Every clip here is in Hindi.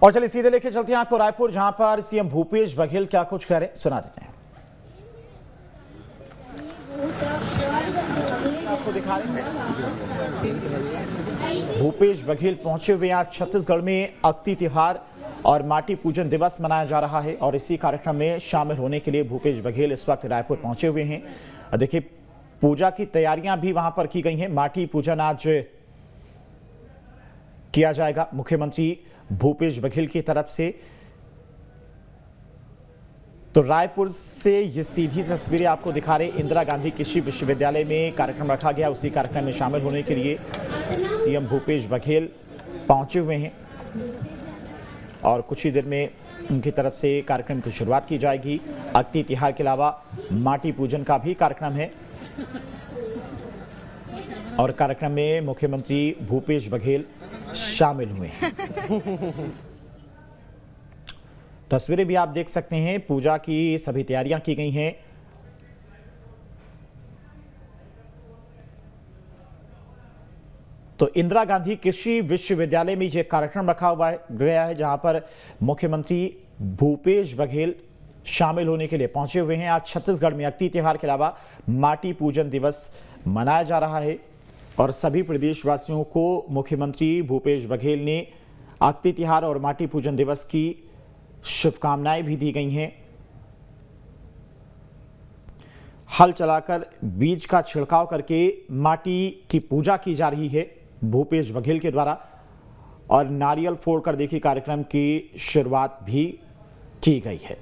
और चलिए सीधे लेके चलते हैं आपको रायपुर, जहां पर सीएम भूपेश बघेल क्या कुछ कह रहे हैं, सुना देते हैं। आपको दिखा रहे हैं भूपेश बघेल पहुंचे हुए आज छत्तीसगढ़ में अक्ति तिहार और माटी पूजन दिवस मनाया जा रहा है और इसी कार्यक्रम में शामिल होने के लिए भूपेश बघेल इस वक्त रायपुर पहुंचे हुए हैं। देखिए, पूजा की तैयारियां भी वहां पर की गई हैं। माटी पूजन आज किया जाएगा मुख्यमंत्री भूपेश बघेल की तरफ से। तो रायपुर से ये सीधी तस्वीरें आपको दिखा रहे। इंदिरा गांधी कृषि विश्वविद्यालय में कार्यक्रम रखा गया, उसी कार्यक्रम में शामिल होने के लिए सीएम भूपेश बघेल पहुंचे हुए हैं और कुछ ही देर में उनकी तरफ से कार्यक्रम की शुरुआत की जाएगी। अक्ति तिहार के अलावा माटी पूजन का भी कार्यक्रम है और कार्यक्रम में मुख्यमंत्री भूपेश बघेल शामिल हुए हैं। तस्वीरें भी आप देख सकते हैं, पूजा की सभी तैयारियां की गई हैं। तो इंदिरा गांधी कृषि विश्वविद्यालय में यह कार्यक्रम रखा गया है, जहां पर मुख्यमंत्री भूपेश बघेल शामिल होने के लिए पहुंचे हुए हैं। आज छत्तीसगढ़ में अक्ति त्योहार के अलावा माटी पूजन दिवस मनाया जा रहा है और सभी प्रदेशवासियों को मुख्यमंत्री भूपेश बघेल ने अक्ति त्योहार और माटी पूजन दिवस की शुभकामनाएं भी दी गई हैं। हल चलाकर बीज का छिड़काव करके माटी की पूजा की जा रही है भूपेश बघेल के द्वारा और नारियल फोड़कर देखिए कार्यक्रम की शुरुआत भी की गई है।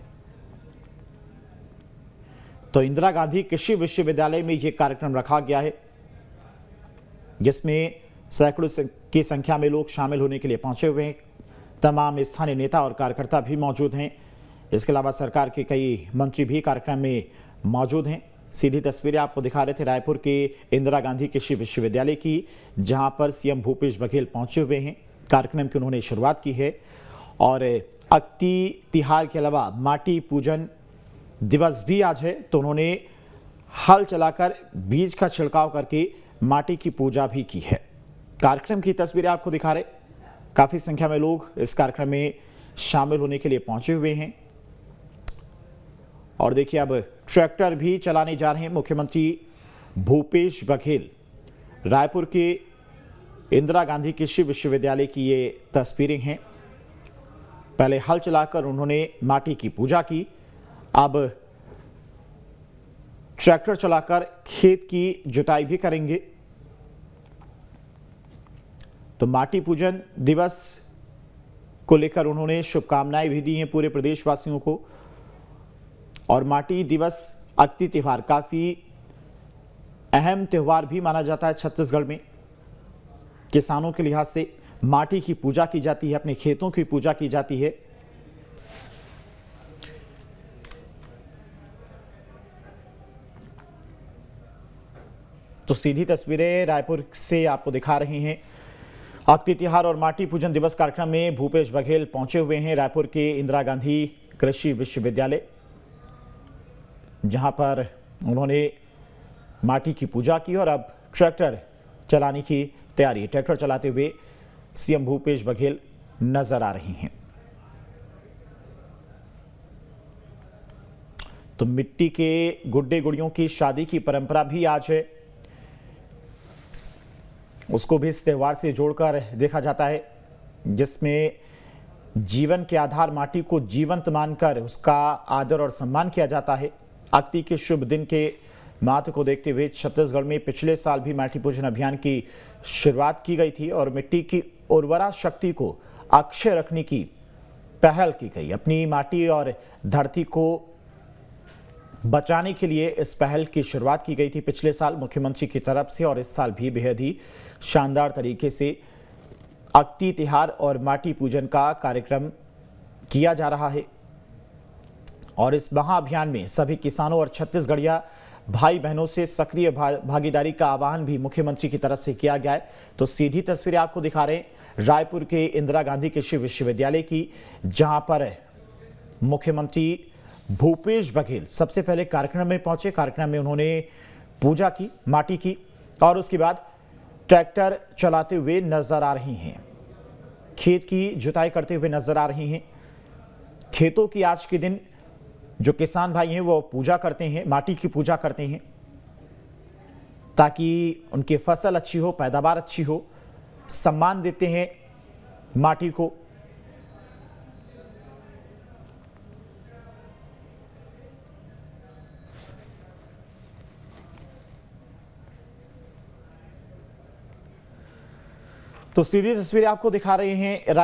तो इंदिरा गांधी कृषि विश्वविद्यालय में यह कार्यक्रम रखा गया है, जिसमें सैकड़ों की संख्या में लोग शामिल होने के लिए पहुंचे हुए हैं। तमाम स्थानीय नेता और कार्यकर्ता भी मौजूद हैं। इसके अलावा सरकार के कई मंत्री भी कार्यक्रम में मौजूद हैं। सीधी तस्वीरें आपको दिखा रहे थे रायपुर के इंदिरा गांधी कृषि विश्वविद्यालय की, जहां पर सीएम भूपेश बघेल पहुंचे हुए हैं। कार्यक्रम की उन्होंने शुरुआत की है और अक्ति तिहार के अलावा माटी पूजन दिवस भी आज है, तो उन्होंने हल चलाकर बीज का छिड़काव करके माटी की पूजा भी की है। कार्यक्रम की तस्वीरें आपको दिखा रहे। काफी संख्या में लोग इस कार्यक्रम में शामिल होने के लिए पहुंचे हुए हैं और देखिए, अब ट्रैक्टर भी चलाने जा रहे हैं मुख्यमंत्री भूपेश बघेल। रायपुर के इंदिरा गांधी कृषि विश्वविद्यालय की ये तस्वीरें हैं। पहले हल चलाकर उन्होंने माटी की पूजा की, अब ट्रैक्टर चलाकर खेत की जुताई भी करेंगे। तो माटी पूजन दिवस को लेकर उन्होंने शुभकामनाएं भी दी हैं पूरे प्रदेशवासियों को। और माटी दिवस अक्ति त्योहार काफी अहम त्योहार भी माना जाता है छत्तीसगढ़ में। किसानों के लिहाज से माटी की पूजा की जाती है, अपने खेतों की पूजा की जाती है। तो सीधी तस्वीरें रायपुर से आपको दिखा रहे हैं। अक्ति तिहार और माटी पूजन दिवस कार्यक्रम में भूपेश बघेल पहुंचे हुए हैं रायपुर के इंदिरा गांधी कृषि विश्वविद्यालय, जहां पर उन्होंने माटी की पूजा की और अब ट्रैक्टर चलाने की तैयारी। ट्रैक्टर चलाते हुए सीएम भूपेश बघेल नजर आ रही हैं। तो मिट्टी के गुड्डे गुड़ियों की शादी की परंपरा भी आज है, उसको भी इस त्योहार से जोड़कर देखा जाता है, जिसमें जीवन के आधार माटी को जीवंत मानकर उसका आदर और सम्मान किया जाता है। अक्ति के शुभ दिन के महत्व को देखते हुए छत्तीसगढ़ में पिछले साल भी माटी पूजन अभियान की शुरुआत की गई थी और मिट्टी की उर्वरा शक्ति को अक्षय रखने की पहल की गई। अपनी माटी और धरती को बचाने के लिए इस पहल की शुरुआत की गई थी पिछले साल मुख्यमंत्री की तरफ से और इस साल भी बेहद ही शानदार तरीके से अक्ति तिहार और माटी पूजन का कार्यक्रम किया जा रहा है। और इस महाअभियान में सभी किसानों और छत्तीसगढ़िया भाई बहनों से सक्रिय भागीदारी का आह्वान भी मुख्यमंत्री की तरफ से किया गया है। तो सीधी तस्वीरें आपको दिखा रहे हैं रायपुर के इंदिरा गांधी कृषि विश्वविद्यालय की, जहां पर मुख्यमंत्री भूपेश बघेल सबसे पहले कार्यक्रम में पहुंचे। कार्यक्रम में उन्होंने पूजा की माटी की और उसके बाद ट्रैक्टर चलाते हुए नजर आ रही हैं। खेत की जुताई करते हुए नजर आ रही हैं। खेतों की आज के दिन जो किसान भाई हैं वो पूजा करते हैं, माटी की पूजा करते हैं ताकि उनकी फसल अच्छी हो, पैदावार अच्छी हो, सम्मान देते हैं माटी को। तो सीधी तस्वीरें आपको दिखा रहे हैं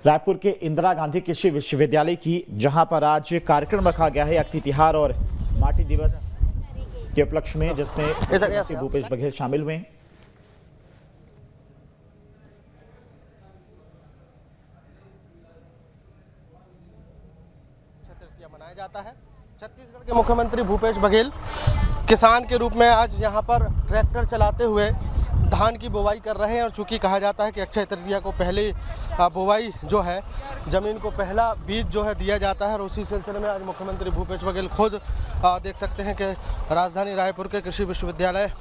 रायपुर के इंदिरा गांधी कृषि विश्वविद्यालय की, जहां पर आज कार्यक्रम रखा गया है अक्षय तिहार और माटी दिवस के उपलक्ष्य में, जिसमें मुख्यमंत्री भूपेश बघेल शामिल हुए हैं। मनाया जाता है। छत्तीसगढ़ के मुख्यमंत्री भूपेश बघेल किसान के रूप में आज यहां पर ट्रैक्टर चलाते हुए धान की बुवाई कर रहे हैं। और चूंकि कहा जाता है कि अक्षय तृतीया को पहले बुवाई जो है, ज़मीन को पहला बीज जो है दिया जाता है, और उसी सिलसिले में आज मुख्यमंत्री भूपेश बघेल खुद देख सकते हैं कि राजधानी रायपुर के कृषि विश्वविद्यालय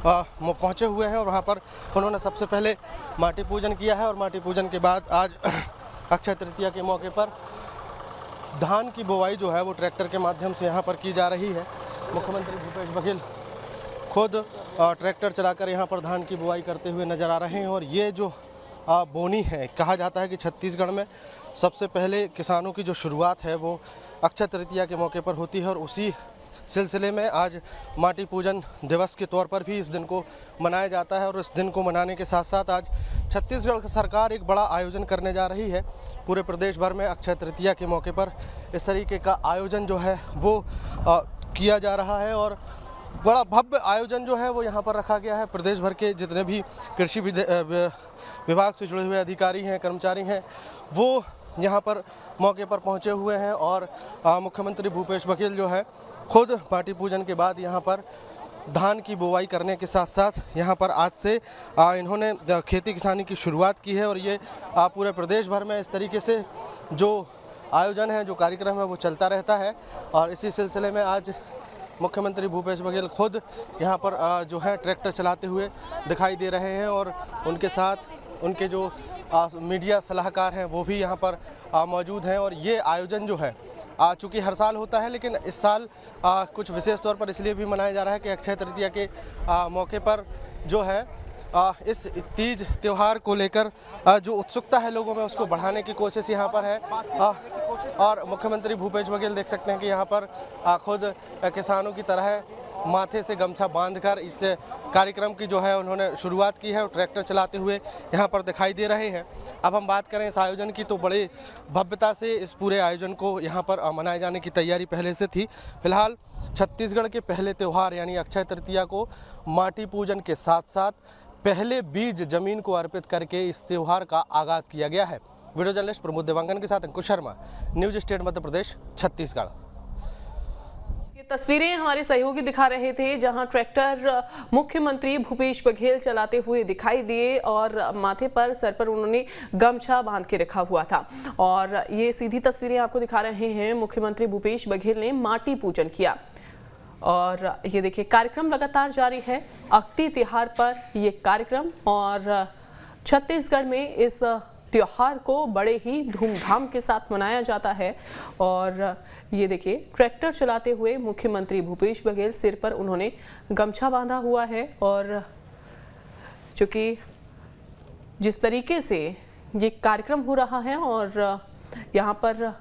पहुंचे हुए हैं और वहां पर उन्होंने सबसे पहले माटी पूजन किया है। और माटी पूजन के बाद आज अक्षय तृतीया के मौके पर धान की बुवाई जो है वो ट्रैक्टर के माध्यम से यहाँ पर की जा रही है। मुख्यमंत्री भूपेश बघेल खुद ट्रैक्टर चलाकर यहाँ पर धान की बुवाई करते हुए नज़र आ रहे हैं। और ये जो बोनी है, कहा जाता है कि छत्तीसगढ़ में सबसे पहले किसानों की जो शुरुआत है वो अक्षय तृतीया के मौके पर होती है। और उसी सिलसिले में आज माटी पूजन दिवस के तौर पर भी इस दिन को मनाया जाता है। और इस दिन को मनाने के साथ साथ आज छत्तीसगढ़ सरकार एक बड़ा आयोजन करने जा रही है। पूरे प्रदेश भर में अक्षय तृतीया के मौके पर इस तरीके का आयोजन जो है वो किया जा रहा है। और बड़ा भव्य आयोजन जो है वो यहाँ पर रखा गया है। प्रदेश भर के जितने भी कृषि विभाग से जुड़े हुए अधिकारी हैं, कर्मचारी हैं, वो यहाँ पर मौके पर पहुँचे हुए हैं। और मुख्यमंत्री भूपेश बघेल जो है खुद माटी पूजन के बाद यहाँ पर धान की बुवाई करने के साथ साथ यहाँ पर आज से इन्होंने खेती किसानी की शुरुआत की है। और ये पूरे प्रदेश भर में इस तरीके से जो आयोजन है, जो कार्यक्रम है वो चलता रहता है। और इसी सिलसिले में आज मुख्यमंत्री भूपेश बघेल खुद यहाँ पर जो है ट्रैक्टर चलाते हुए दिखाई दे रहे हैं। और उनके साथ उनके जो मीडिया सलाहकार हैं वो भी यहाँ पर मौजूद हैं। और ये आयोजन जो है चूँकि हर साल होता है, लेकिन इस साल कुछ विशेष तौर पर इसलिए भी मनाया जा रहा है कि अक्षय तृतीया के मौके पर जो है इस तीज त्यौहार को लेकर जो उत्सुकता है लोगों में, उसको बढ़ाने की कोशिश यहाँ पर है। और मुख्यमंत्री भूपेश बघेल देख सकते हैं कि यहाँ पर खुद किसानों की तरह माथे से गमछा बांधकर इस कार्यक्रम की जो है उन्होंने शुरुआत की है और ट्रैक्टर चलाते हुए यहाँ पर दिखाई दे रहे हैं। अब हम बात करें इस आयोजन की, तो बड़े भव्यता से इस पूरे आयोजन को यहाँ पर मनाए जाने की तैयारी पहले से थी। फिलहाल छत्तीसगढ़ के पहले त्यौहार यानी अक्षय तृतीया को माटी पूजन के साथ साथ पहले बीज जमीन को अर्पित करके इस त्यौहार का आगाज़ किया गया है। वीडियो जर्नलिस्ट प्रमोद देवांगन के साथ अंकुश शर्मा, न्यूज स्टेट मध्य प्रदेश, छत्तीसगढ़। तस्वीरें हमारे सहयोगी दिखा रहे थे, जहां ट्रैक्टर मुख्यमंत्री भूपेश बघेल चलाते हुए दिखाई दिए और माथे पर, सर पर उन्होंने गमछा बांध के रखा हुआ था। और ये सीधी तस्वीरें आपको दिखा रहे हैं, मुख्यमंत्री भूपेश बघेल ने माटी पूजन किया। और ये देखिए, कार्यक्रम लगातार जारी है। अक्षय तिहार पर ये कार्यक्रम, और छत्तीसगढ़ में इस त्योहार को बड़े ही धूमधाम के साथ मनाया जाता है। और ये देखिए, ट्रैक्टर चलाते हुए मुख्यमंत्री भूपेश बघेल, सिर पर उन्होंने गमछा बांधा हुआ है। और चूँकि जिस तरीके से ये कार्यक्रम हो रहा है और यहाँ पर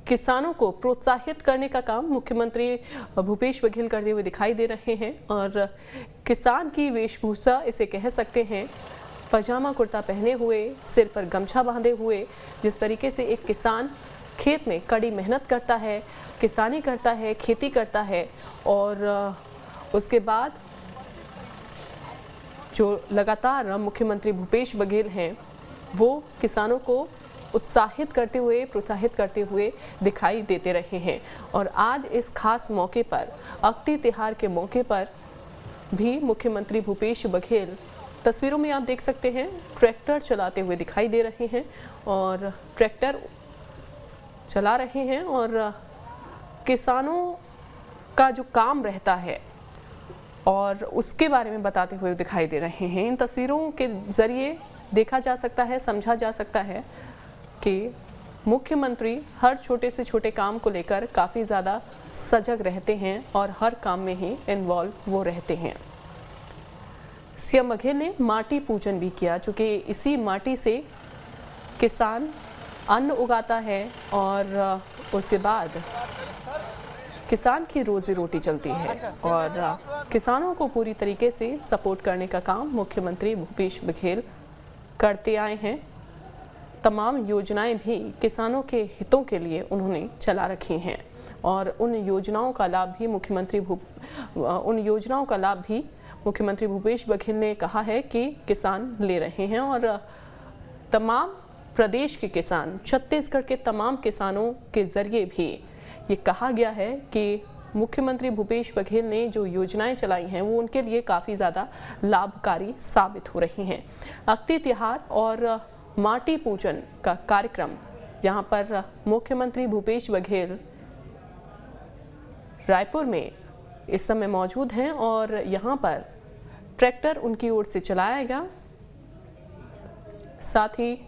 किसानों को प्रोत्साहित करने का काम मुख्यमंत्री भूपेश बघेल करते हुए दिखाई दे रहे हैं। और किसान की वेशभूषा इसे कह सकते हैं, पजामा कुर्ता पहने हुए, सिर पर गमछा बांधे हुए, जिस तरीके से एक किसान खेत में कड़ी मेहनत करता है, किसानी करता है, खेती करता है, और उसके बाद जो लगातार मुख्यमंत्री भूपेश बघेल हैं वो किसानों को उत्साहित करते हुए, प्रोत्साहित करते हुए दिखाई देते रहे हैं। और आज इस खास मौके पर, अक्षय तिहार के मौके पर भी मुख्यमंत्री भूपेश बघेल, तस्वीरों में आप देख सकते हैं, ट्रैक्टर चलाते हुए दिखाई दे रहे हैं। और ट्रैक्टर चला रहे हैं और किसानों का जो काम रहता है और उसके बारे में बताते हुए दिखाई दे रहे हैं। इन तस्वीरों के जरिए देखा जा सकता है, समझा जा सकता है कि मुख्यमंत्री हर छोटे से छोटे काम को लेकर काफ़ी ज़्यादा सजग रहते हैं और हर काम में ही इन्वॉल्व वो रहते हैं। सीएम बघेल ने माटी पूजन भी किया, चूँकि इसी माटी से किसान अन्न उगाता है और उसके बाद किसान की रोजी रोटी चलती है और किसानों को पूरी तरीके से सपोर्ट करने का काम मुख्यमंत्री भूपेश बघेल करते आए हैं। तमाम योजनाएं भी किसानों के हितों के लिए उन्होंने चला रखी हैं और उन योजनाओं का लाभ भी मुख्यमंत्री भूपेश बघेल ने कहा है कि किसान ले रहे हैं और तमाम प्रदेश के किसान, छत्तीसगढ़ के तमाम किसानों के जरिए भी ये कहा गया है कि मुख्यमंत्री भूपेश बघेल ने जो योजनाएं चलाई हैं वो उनके लिए काफ़ी ज़्यादा लाभकारी साबित हो रही हैं। अक्ति त्योहार और माटी पूजन का कार्यक्रम, यहाँ पर मुख्यमंत्री भूपेश बघेल रायपुर में इस समय मौजूद हैं और यहाँ पर ट्रैक्टर उनकी ओर से चलाया गया, साथ ही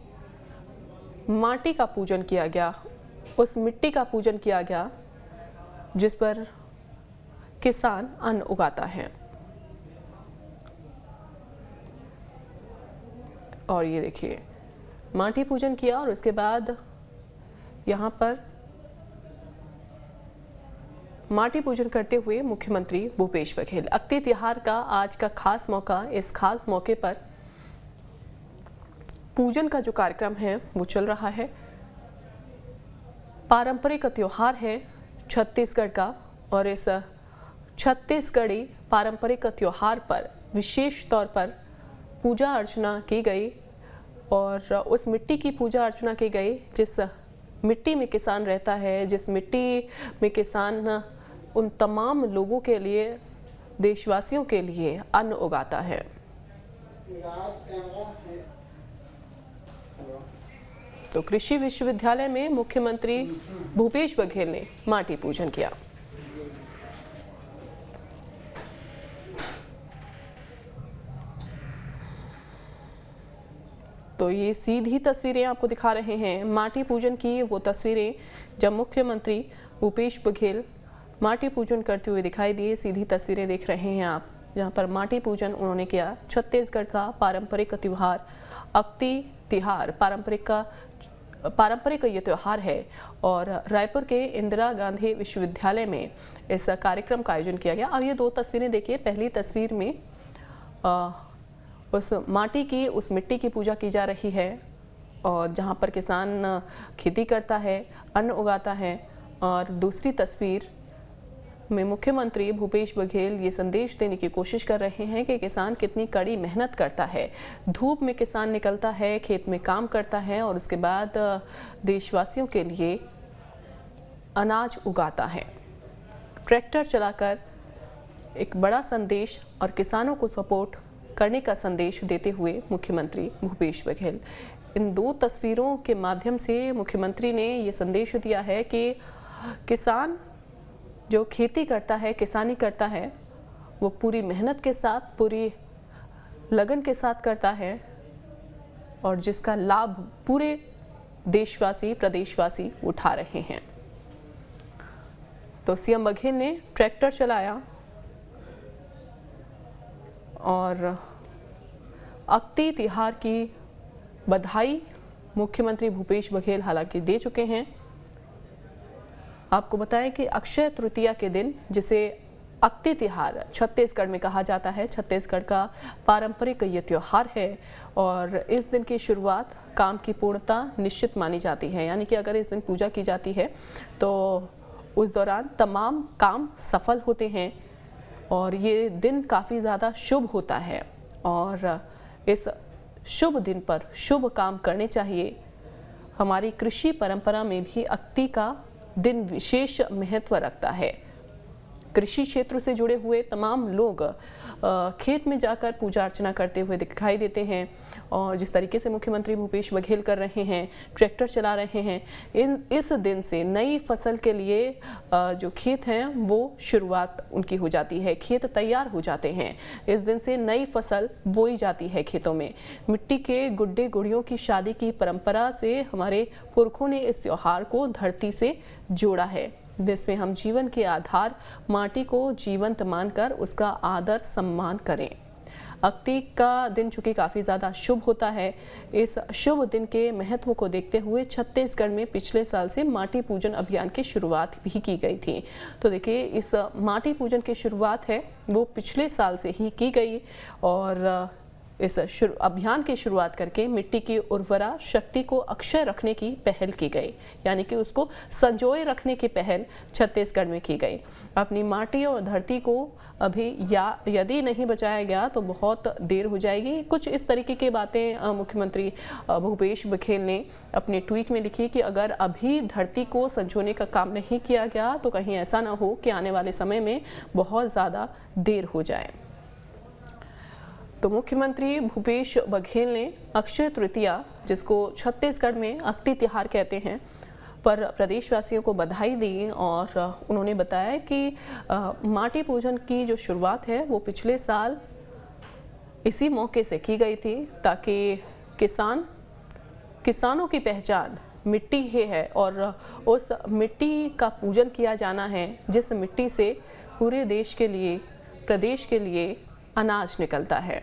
माटी का पूजन किया गया, उस मिट्टी का पूजन किया गया जिस पर किसान अन्न उगाता है। और ये देखिए, माटी पूजन किया और उसके बाद यहाँ पर माटी पूजन करते हुए मुख्यमंत्री भूपेश बघेल। अक्ति त्योहार का आज का खास मौका, इस खास मौके पर पूजन का जो कार्यक्रम है वो चल रहा है। पारंपरिक त्योहार है छत्तीसगढ़ का और इस छत्तीसगढ़ी पारंपरिक त्योहार पर विशेष तौर पर पूजा अर्चना की गई और उस मिट्टी की पूजा अर्चना की गई जिस मिट्टी में किसान रहता है, जिस मिट्टी में किसान उन तमाम लोगों के लिए, देशवासियों के लिए अन्न उगाता है। तो कृषि विश्वविद्यालय में मुख्यमंत्री भूपेश बघेल ने माटी पूजन किया। तो ये सीधी तस्वीरें आपको दिखा रहे हैं माटी पूजन की, वो तस्वीरें जब मुख्यमंत्री भूपेश बघेल माटी पूजन करते हुए दिखाई दिए। सीधी तस्वीरें देख रहे हैं आप, जहां पर माटी पूजन उन्होंने किया। छत्तीसगढ़ का पारंपरिक त्योहार अक्ति त्योहार, पारंपरिक ये त्योहार है और रायपुर के इंदिरा गांधी विश्वविद्यालय में इस कार्यक्रम का आयोजन किया गया। अब ये दो तस्वीरें देखिए, पहली तस्वीर में उस माटी की, उस मिट्टी की पूजा की जा रही है और जहाँ पर किसान खेती करता है, अन्न उगाता है, और दूसरी तस्वीर में मुख्यमंत्री भूपेश बघेल ये संदेश देने की कोशिश कर रहे हैं कि किसान कितनी कड़ी मेहनत करता है। धूप में किसान निकलता है, खेत में काम करता है और उसके बाद देशवासियों के लिए अनाज उगाता है। ट्रैक्टर चलाकर एक बड़ा संदेश और किसानों को सपोर्ट करने का संदेश देते हुए मुख्यमंत्री भूपेश बघेल। इन दो तस्वीरों के माध्यम से मुख्यमंत्री ने ये संदेश दिया है कि किसान जो खेती करता है, किसानी करता है, वो पूरी मेहनत के साथ, पूरी लगन के साथ करता है और जिसका लाभ पूरे देशवासी, प्रदेशवासी उठा रहे हैं। तो सीएम बघेल ने ट्रैक्टर चलाया और अक्ति त्योहार की बधाई मुख्यमंत्री भूपेश बघेल हालांकि दे चुके हैं। आपको बताएं कि अक्षय तृतीया के दिन, जिसे अक्ति त्योहार छत्तीसगढ़ में कहा जाता है, छत्तीसगढ़ का पारंपरिक ये त्योहार है और इस दिन की शुरुआत काम की पूर्णता निश्चित मानी जाती है। यानी कि अगर इस दिन पूजा की जाती है तो उस दौरान तमाम काम सफल होते हैं और ये दिन काफ़ी ज़्यादा शुभ होता है और इस शुभ दिन पर शुभ काम करने चाहिए। हमारी कृषि परंपरा में भी अक्ति का दिन विशेष महत्व रखता है। कृषि क्षेत्र से जुड़े हुए तमाम लोग खेत में जाकर पूजा अर्चना करते हुए दिखाई देते हैं। और जिस तरीके से मुख्यमंत्री भूपेश बघेल कर रहे हैं, ट्रैक्टर चला रहे हैं, इस दिन से नई फसल के लिए जो खेत हैं वो शुरुआत उनकी हो जाती है, खेत तैयार हो जाते हैं। इस दिन से नई फसल बोई जाती है खेतों में। मिट्टी के गुड्डे गुड़ियों की शादी की परंपरा से हमारे पुरखों ने इस त्योहार को धरती से जोड़ा है, जिसमें हम जीवन के आधार माटी को जीवंत मानकर उसका आदर सम्मान करें। अक्ति का दिन चूंकि काफ़ी ज़्यादा शुभ होता है, इस शुभ दिन के महत्व को देखते हुए छत्तीसगढ़ में पिछले साल से माटी पूजन अभियान की शुरुआत भी की गई थी। तो देखिए, इस माटी पूजन की शुरुआत है वो पिछले साल से ही की गई और इस अभियान की शुरुआत करके मिट्टी की उर्वरा शक्ति को अक्षय रखने की पहल की गई, यानी कि उसको संजोए रखने की पहल छत्तीसगढ़ में की गई। अपनी माटी और धरती को अभी यदि नहीं बचाया गया तो बहुत देर हो जाएगी। कुछ इस तरीके की बातें मुख्यमंत्री भूपेश बघेल ने अपने ट्वीट में लिखी कि अगर अभी धरती को संजोने का काम नहीं किया गया तो कहीं ऐसा ना हो कि आने वाले समय में बहुत ज़्यादा देर हो जाए। तो मुख्यमंत्री भूपेश बघेल ने अक्षय तृतीया, जिसको छत्तीसगढ़ में अक्ति तिहार कहते हैं, पर प्रदेशवासियों को बधाई दी और उन्होंने बताया कि माटी पूजन की जो शुरुआत है वो पिछले साल इसी मौके से की गई थी, ताकि किसानों की पहचान मिट्टी ही है और उस मिट्टी का पूजन किया जाना है जिस मिट्टी से पूरे देश के लिए, प्रदेश के लिए अनाज निकलता है।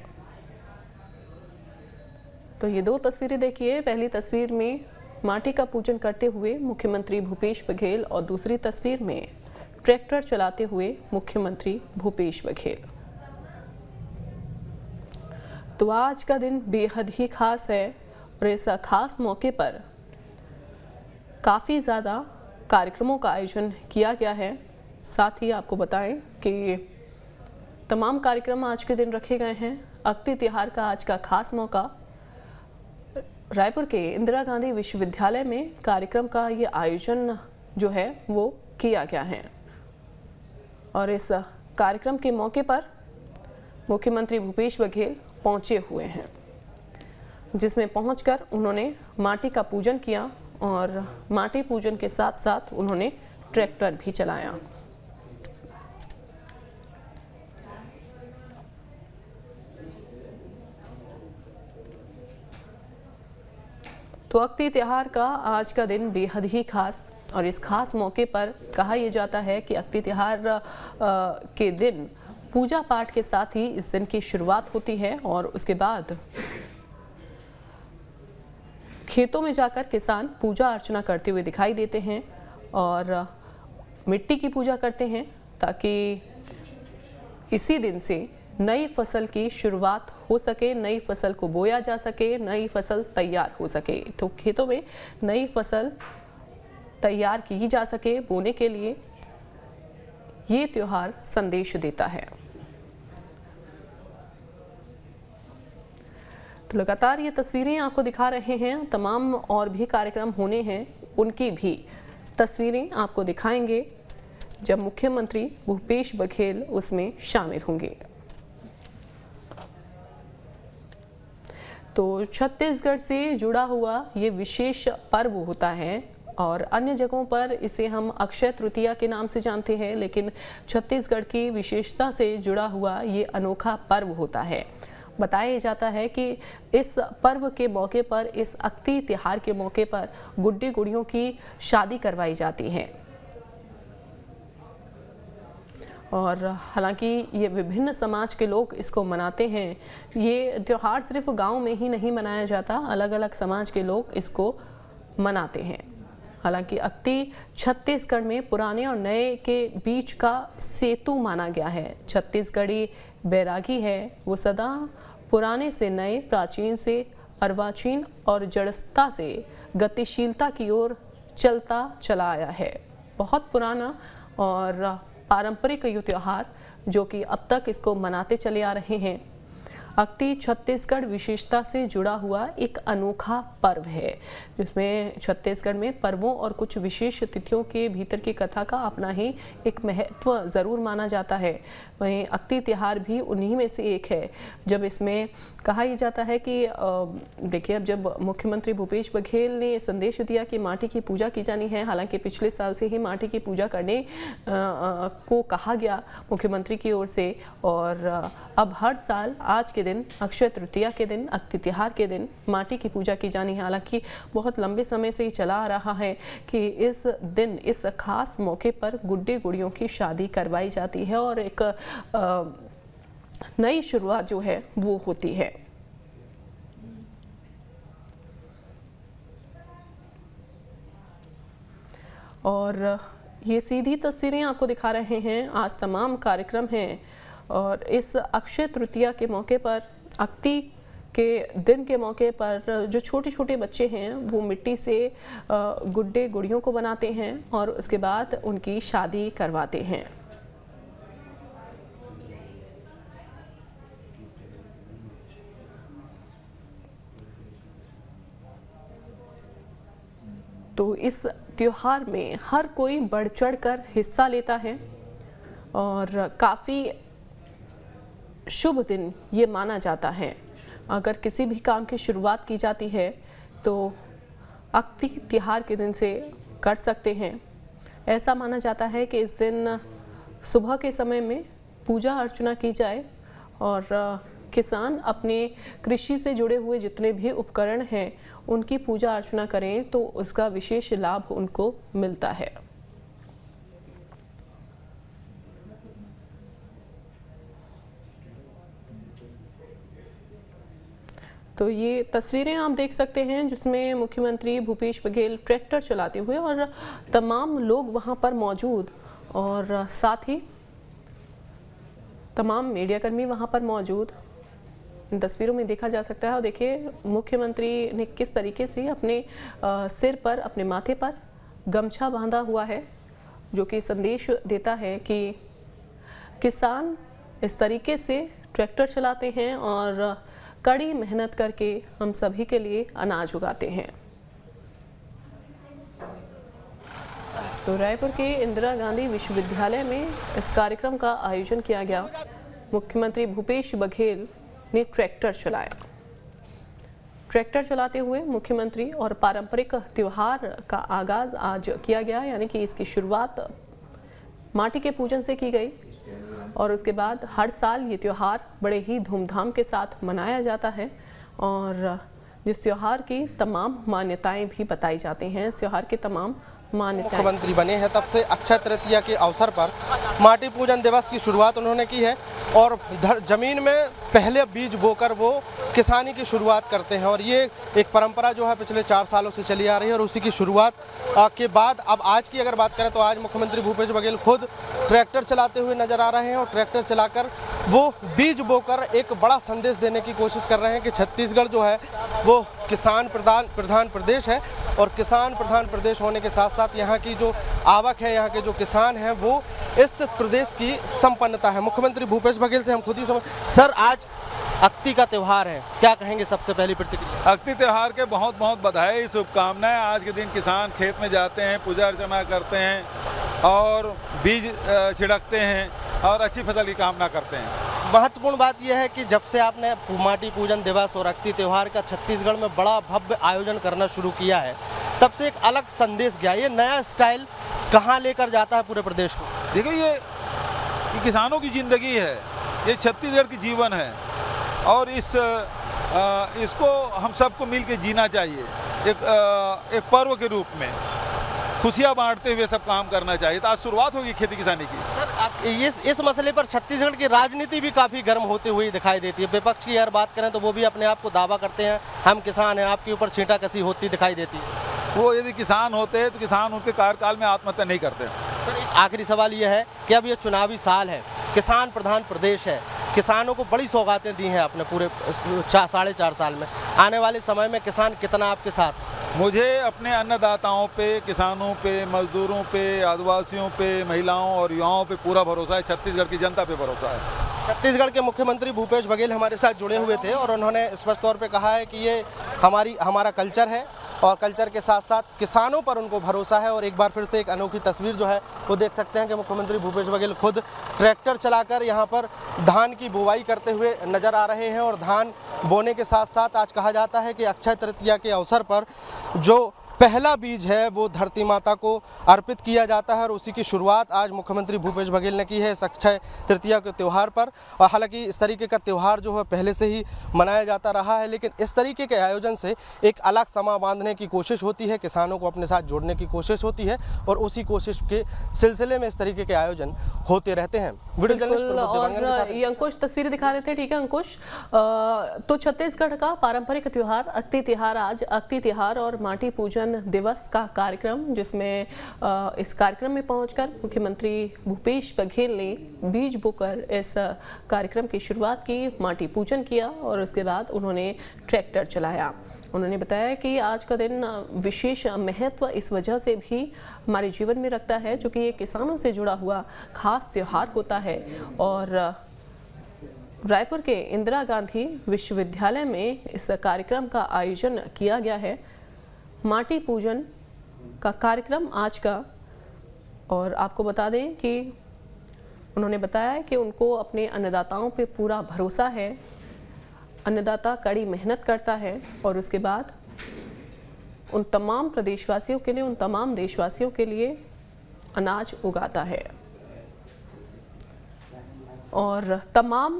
तो ये दो तस्वीरें देखिए, पहली तस्वीर में माटी का पूजन करते हुए मुख्यमंत्री भूपेश बघेल और दूसरी तस्वीर में ट्रैक्टर चलाते हुए मुख्यमंत्री भूपेश बघेल। तो आज का दिन बेहद ही खास है और इस खास मौके पर काफ़ी ज़्यादा कार्यक्रमों का आयोजन किया गया है। साथ ही आपको बताएं कि तमाम कार्यक्रम आज के दिन रखे गए हैं। अक्ति तिहार का आज का खास मौका रायपुर के इंदिरा गांधी विश्वविद्यालय में कार्यक्रम का ये आयोजन जो है वो किया गया है और इस कार्यक्रम के मौके पर मुख्यमंत्री भूपेश बघेल पहुंचे हुए हैं, जिसमें पहुंचकर उन्होंने माटी का पूजन किया और माटी पूजन के साथ साथ उन्होंने ट्रैक्टर भी चलाया। तो अक्ति त्योहार का आज का दिन बेहद ही खास और इस खास मौके पर कहा यह जाता है कि अक्ति त्योहार के दिन पूजा पाठ के साथ ही इस दिन की शुरुआत होती है और उसके बाद खेतों में जाकर किसान पूजा अर्चना करते हुए दिखाई देते हैं और मिट्टी की पूजा करते हैं ताकि इसी दिन से नई फसल की शुरुआत हो सके, नई फसल को बोया जा सके, नई फसल तैयार हो सके। तो खेतों में नई फसल तैयार की जा सके बोने के लिए ये त्योहार संदेश देता है। तो लगातार ये तस्वीरें आपको दिखा रहे हैं, तमाम और भी कार्यक्रम होने हैं, उनकी भी तस्वीरें आपको दिखाएंगे जब मुख्यमंत्री भूपेश बघेल उसमें शामिल होंगे। तो छत्तीसगढ़ से जुड़ा हुआ ये विशेष पर्व होता है और अन्य जगहों पर इसे हम अक्षय तृतीया के नाम से जानते हैं, लेकिन छत्तीसगढ़ की विशेषता से जुड़ा हुआ ये अनोखा पर्व होता है। बताया जाता है कि इस पर्व के मौके पर, इस अक्ति त्योहार के मौके पर गुड्डे गुड़ियों की शादी करवाई जाती है और हालांकि ये विभिन्न समाज के लोग इसको मनाते हैं। ये त्यौहार सिर्फ गांव में ही नहीं मनाया जाता, अलग अलग समाज के लोग इसको मनाते हैं। हालांकि अक्ति छत्तीसगढ़ में पुराने और नए के बीच का सेतु माना गया है। छत्तीसगढ़ी बैरागी है वो सदा पुराने से नए, प्राचीन से अर्वाचीन और जड़ता से गतिशीलता की ओर चलता चला आया है। बहुत पुराना और पारंपरिक ये त्यौहार जो कि अब तक इसको मनाते चले आ रहे हैं। अक्ति छत्तीसगढ़ विशेषता से जुड़ा हुआ एक अनोखा पर्व है, जिसमें छत्तीसगढ़ में पर्वों और कुछ विशेष तिथियों के भीतर की कथा का अपना ही एक महत्व ज़रूर माना जाता है। वहीं अक्ति त्योहार भी उन्हीं में से एक है, जब इसमें कहा ही जाता है कि देखिए, अब जब मुख्यमंत्री भूपेश बघेल ने संदेश दिया कि माटी की पूजा की जानी है, हालांकि पिछले साल से ही माटी की पूजा करने को कहा गया मुख्यमंत्री की ओर से, और अब हर साल आज के दिन, अक्षय तृतीया के दिन, अक्ति त्योहार के दिन माटी की पूजा की जानी है। हालांकि बहुत लंबे समय से ही चला आ रहा है कि इस दिन, इस खास मौके पर गुड्डे गुड़ियों की शादी करवाई जाती है और एक नई शुरुआत जो है वो होती है। और ये सीधी तस्वीरें आपको दिखा रहे हैं। आज तमाम कार्यक्रम हैं और इस अक्षय तृतीया के मौके पर, अक्ति के दिन के मौके पर जो छोटे छोटे बच्चे हैं वो मिट्टी से गुड्डे गुड़ियों को बनाते हैं और उसके बाद उनकी शादी करवाते हैं। तो इस त्योहार में हर कोई बढ़ चढ़कर हिस्सा लेता है और काफ़ी शुभ दिन ये माना जाता है। अगर किसी भी काम की शुरुआत की जाती है तो अक्ति त्योहार के दिन से कर सकते हैं। ऐसा माना जाता है कि इस दिन सुबह के समय में पूजा अर्चना की जाए और किसान अपने कृषि से जुड़े हुए जितने भी उपकरण हैं उनकी पूजा अर्चना करें तो उसका विशेष लाभ उनको मिलता है। तो ये तस्वीरें आप देख सकते हैं जिसमें मुख्यमंत्री भूपेश बघेल ट्रैक्टर चलाते हुए और तमाम लोग वहां पर मौजूद, और साथ ही तमाम मीडियाकर्मी वहां पर मौजूद इन तस्वीरों में देखा जा सकता है। और देखिए, मुख्यमंत्री ने किस तरीके से अपने सिर पर, अपने माथे पर गमछा बांधा हुआ है, जो कि संदेश देता है कि किसान इस तरीके से ट्रैक्टर चलाते हैं और कड़ी मेहनत करके हम सभी के लिए अनाज उगाते हैं। तो रायपुर के इंदिरा गांधी विश्वविद्यालय में इस कार्यक्रम का आयोजन किया गया। मुख्यमंत्री भूपेश बघेल ने ट्रैक्टर चलाया। ट्रैक्टर चलाते हुए मुख्यमंत्री और पारंपरिक त्योहार का आगाज आज किया गया, यानी कि इसकी शुरुआत माटी के पूजन से की गई और उसके बाद हर साल ये त्योहार बड़े ही धूमधाम के साथ मनाया जाता है और जिस त्योहार की तमाम मान्यताएं भी बताई जाती हैं। इस त्योहार की तमाम मान्यताएं, मुख्यमंत्री बने हैं तब से अक्षय तृतीया के अवसर पर माटी पूजन दिवस की शुरुआत उन्होंने की है और जमीन में पहले बीज बोकर वो किसानी की शुरुआत करते हैं और ये एक परंपरा जो है पिछले 4 सालों से चली आ रही है और उसी की शुरुआत के बाद अब आज की अगर बात करें तो आज मुख्यमंत्री भूपेश बघेल खुद ट्रैक्टर चलाते हुए नजर आ रहे हैं और ट्रैक्टर चलाकर वो बीज बोकर एक बड़ा संदेश देने की कोशिश कर रहे हैं कि छत्तीसगढ़ जो है वो किसान प्रधान प्रदेश है और किसान प्रधान प्रदेश होने के साथ साथ यहाँ की जो आवक है, यहाँ के जो किसान हैं वो इस प्रदेश की संपन्नता है। मुख्यमंत्री भूपेश बघेल से हम खुद ही सर, आज अक्ति का त्यौहार है, क्या कहेंगे सबसे पहली प्रतिक्रिया? अक्ति त्यौहार के बहुत बहुत बधाई, शुभकामनाएं। आज के दिन किसान खेत में जाते हैं, पूजा अर्चना करते हैं और बीज छिड़कते हैं और अच्छी फसल की कामना करते हैं। महत्वपूर्ण बात यह है कि जब से आपने माटी पूजन दिवस और अक्ति त्यौहार का छत्तीसगढ़ में बड़ा भव्य आयोजन करना शुरू किया है, तब से एक अलग संदेश गया। ये नया स्टाइल कहाँ लेकर जाता है पूरे प्रदेश को? देखिए, ये किसानों की ज़िंदगी है, ये छत्तीसगढ़ की जीवन है और इसको हम सबको मिल के जीना चाहिए। एक पर्व के रूप में खुशियाँ बांटते हुए सब काम करना चाहिए। तो आज शुरुआत होगी खेती किसानी की। सर, आप इस मसले पर छत्तीसगढ़ की राजनीति भी काफ़ी गर्म होते हुए दिखाई देती है। विपक्ष की अगर बात करें तो वो भी अपने आप को दावा करते हैं, हम किसान हैं, आपके ऊपर छींटाकशी होती दिखाई देती है। वो यदि किसान होते हैं तो किसान उनके कार्यकाल में आत्महत्या नहीं करते। सर, एक आखिरी सवाल ये है कि अब ये चुनावी साल है, किसान प्रधान प्रदेश है, किसानों को बड़ी सौगातें दी हैं अपने पूरे 4.5 साल में। आने वाले समय में किसान कितना आपके साथ? मुझे अपने अन्नदाताओं पे, किसानों पे, मजदूरों पे, आदिवासियों पे, महिलाओं और युवाओं पे पूरा भरोसा है। छत्तीसगढ़ की जनता पे भरोसा है। छत्तीसगढ़ के मुख्यमंत्री भूपेश बघेल हमारे साथ जुड़े हुए थे और उन्होंने स्पष्ट तौर पे कहा है कि ये हमारा कल्चर है और कल्चर के साथ साथ किसानों पर उनको भरोसा है। और एक बार फिर से एक अनोखी तस्वीर जो है वो देख सकते हैं कि मुख्यमंत्री भूपेश बघेल खुद ट्रैक्टर चलाकर यहाँ पर धान की बुवाई करते हुए नजर आ रहे हैं। और धान बोने के साथ साथ आज कहा जाता है कि अक्षय तृतीया के अवसर पर जो पहला बीज है वो धरती माता को अर्पित किया जाता है और उसी की शुरुआत आज मुख्यमंत्री भूपेश बघेल ने की है इस अक्षय तृतीया के त्यौहार पर। और हालांकि इस तरीके का त्यौहार जो है पहले से ही मनाया जाता रहा है, लेकिन इस तरीके के आयोजन से एक अलग समा बांधने की कोशिश होती है, किसानों को अपने साथ जोड़ने की कोशिश होती है और उसी कोशिश के सिलसिले में इस तरीके के आयोजन होते रहते हैं। वीडियो जर्नलिस्ट प्रबुद्ध देवांगन के साथ ये अंकुश तस्वीरें दिखा रहे थे। ठीक है अंकुश, तो छत्तीसगढ़ का पारंपरिक त्योहार अक्ति त्योहार, आज अक्ति त्योहार और माटी पूजन दिवस का कार्यक्रम, जिसमें इस कार्यक्रम में पहुंचकर मुख्यमंत्री भूपेश बघेल ने बीज बोकर इस कार्यक्रम की शुरुआत की, माटी पूजन किया और उसके बाद उन्होंने ट्रैक्टर चलाया। उन्होंने बताया कि आज का दिन विशेष महत्व इस वजह से भी हमारे जीवन में रखता है क्योंकि ये किसानों से जुड़ा हुआ खास त्योहार होता है। और रायपुर के इंदिरा गांधी विश्वविद्यालय में इस कार्यक्रम का आयोजन किया गया है, माटी पूजन का कार्यक्रम आज का। और आपको बता दें कि उन्होंने बताया कि उनको अपने अन्नदाताओं पे पूरा भरोसा है, अन्नदाता कड़ी मेहनत करता है और उसके बाद उन तमाम प्रदेशवासियों के लिए, उन तमाम देशवासियों के लिए अनाज उगाता है। और तमाम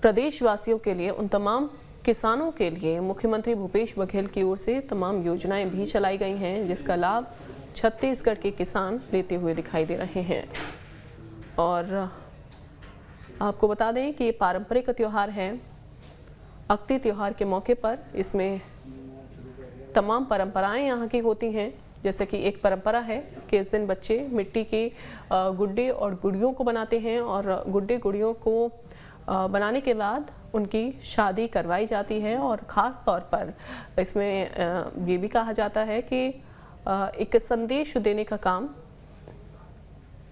प्रदेशवासियों के लिए, उन तमाम किसानों के लिए मुख्यमंत्री भूपेश बघेल की ओर से तमाम योजनाएं भी चलाई गई हैं, जिसका लाभ छत्तीसगढ़ के किसान लेते हुए दिखाई दे रहे हैं। और आपको बता दें कि ये पारंपरिक त्यौहार है। अक्ति त्योहार के मौके पर इसमें तमाम परंपराएं यहाँ की होती हैं, जैसे कि एक परंपरा है कि इस दिन बच्चे मिट्टी के गुड्डे और गुड़ियों को बनाते हैं और गुड्डे गुड़ियों को बनाने के बाद उनकी शादी करवाई जाती है। और ख़ास तौर पर इसमें ये भी कहा जाता है कि एक संदेश देने का काम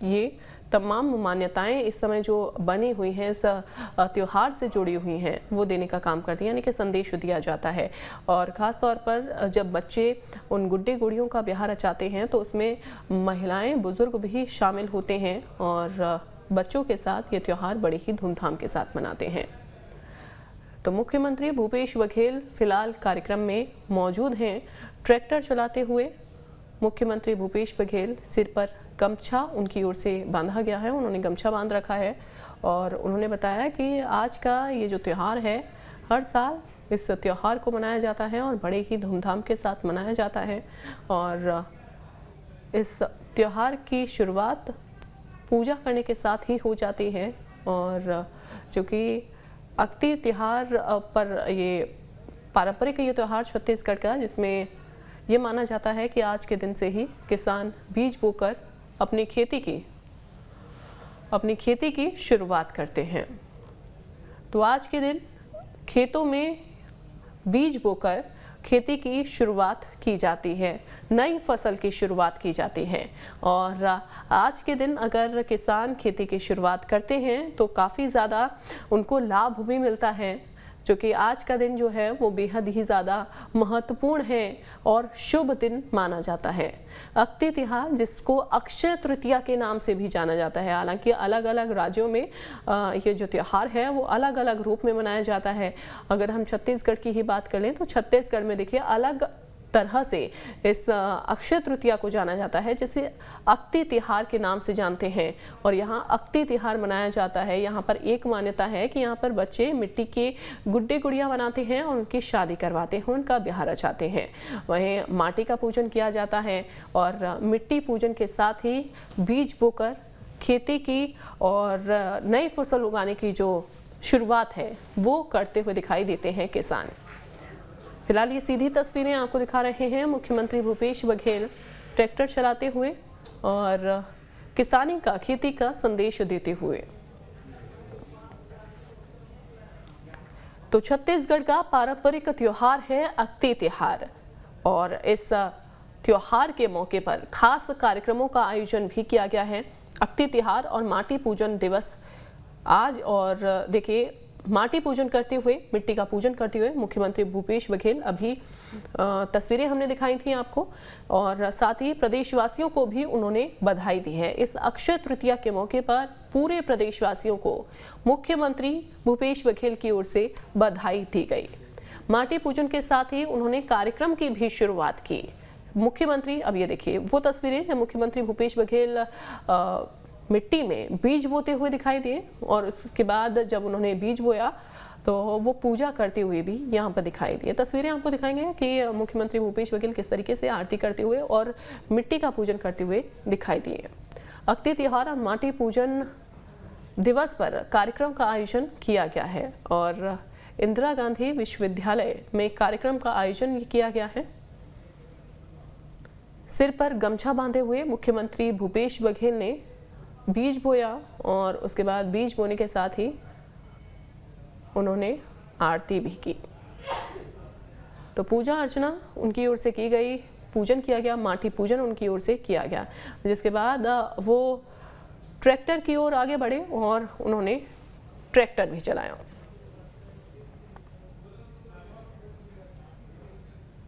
ये तमाम मान्यताएं इस समय जो बनी हुई हैं, इस त्योहार से जुड़ी हुई हैं, वो देने का काम करती हैं, यानी कि संदेश दिया जाता है। और ख़ास तौर पर जब बच्चे उन गुड्डे गुड़ियों का ब्याह रचाते हैं तो उसमें महिलाएं, बुजुर्ग भी शामिल होते हैं और बच्चों के साथ ये त्यौहार बड़े ही धूमधाम के साथ मनाते हैं। तो मुख्यमंत्री भूपेश बघेल फिलहाल कार्यक्रम में मौजूद हैं। ट्रैक्टर चलाते हुए मुख्यमंत्री भूपेश बघेल सिर पर गमछा उनकी ओर से बांधा गया है, उन्होंने गमछा बांध रखा है और उन्होंने बताया कि आज का ये जो त्यौहार है, हर साल इस त्यौहार को मनाया जाता है और बड़े ही धूमधाम के साथ मनाया जाता है। और इस त्यौहार की शुरुआत पूजा करने के साथ ही हो जाती है। और चूँकि अक्ति त्योहार पर ये पारंपरिक ये त्यौहार छत्तीसगढ़ का, जिसमें ये माना जाता है कि आज के दिन से ही किसान बीज बोकर अपनी खेती की शुरुआत करते हैं। तो आज के दिन खेतों में बीज बोकर खेती की शुरुआत की जाती है, नई फसल की शुरुआत की जाती है। और आज के दिन अगर किसान खेती की शुरुआत करते हैं तो काफ़ी ज़्यादा उनको लाभ भी मिलता है, क्योंकि आज का दिन जो है वो बेहद ही ज़्यादा महत्वपूर्ण है और शुभ दिन माना जाता है। अक्ति त्योहार, जिसको अक्षय तृतीया के नाम से भी जाना जाता है, हालांकि अलग अलग राज्यों में ये जो त्यौहार है वो अलग अलग रूप में मनाया जाता है। अगर हम छत्तीसगढ़ की ही बात कर लें तो छत्तीसगढ़ में देखिए अलग तरह से इस अक्षय तृतीया को जाना जाता है, जिसे अक्ति त्योहार के नाम से जानते हैं। और यहाँ अक्ति त्योहार मनाया जाता है। यहाँ पर एक मान्यता है कि यहाँ पर बच्चे मिट्टी के गुड्डे गुड़ियाँ बनाते हैं और उनकी शादी करवाते हैं, उनका ब्याह रचाते हैं। वहीं माटी का पूजन किया जाता है और मिट्टी पूजन के साथ ही बीज बोकर खेती की और नई फसल उगाने की जो शुरुआत है वो करते हुए दिखाई देते हैं किसान। फिलहाल ये सीधी तस्वीरें आपको दिखा रहे हैं मुख्यमंत्री भूपेश बघेल ट्रैक्टर चलाते हुए और किसानी का, खेती का संदेश देते हुए। तो छत्तीसगढ़ का पारंपरिक त्योहार है अक्ति त्योहार और इस त्योहार के मौके पर खास कार्यक्रमों का आयोजन भी किया गया है। अक्ति त्योहार और माटी पूजन दिवस आज और देखिए माटी पूजन करते हुए, मिट्टी का पूजन करते हुए मुख्यमंत्री भूपेश बघेल अभी तस्वीरें हमने दिखाई थी आपको, और साथ ही प्रदेशवासियों को भी उन्होंने बधाई दी है। इस अक्षय तृतीया के मौके पर पूरे प्रदेशवासियों को मुख्यमंत्री भूपेश बघेल की ओर से बधाई दी गई। माटी पूजन के साथ ही उन्होंने कार्यक्रम की भी शुरुआत की। मुख्यमंत्री, अब ये देखिए वो तस्वीरें हैं, मुख्यमंत्री भूपेश बघेल मिट्टी में बीज बोते हुए दिखाई दिए, और उसके बाद जब उन्होंने बीज बोया तो वो पूजा करते हुए भी यहाँ पर दिखाई दिए। तस्वीरें आपको दिखाएंगे कि मुख्यमंत्री भूपेश बघेल किस तरीके से आरती करते हुए और मिट्टी का पूजन करते हुए दिखाई दिए। अक्ति त्योहार और माटी पूजन दिवस पर कार्यक्रम का आयोजन किया गया है, और इंदिरा गांधी विश्वविद्यालय में कार्यक्रम का आयोजन किया गया है। सिर पर गमछा बांधे हुए मुख्यमंत्री भूपेश बघेल ने बीज बोया, और उसके बाद बीज बोने के साथ ही उन्होंने आरती भी की। तो पूजा अर्चना उनकी ओर से की गई, पूजन किया गया, माटी पूजन उनकी ओर से किया गया, जिसके बाद वो ट्रैक्टर की ओर आगे बढ़े और उन्होंने ट्रैक्टर भी चलाया।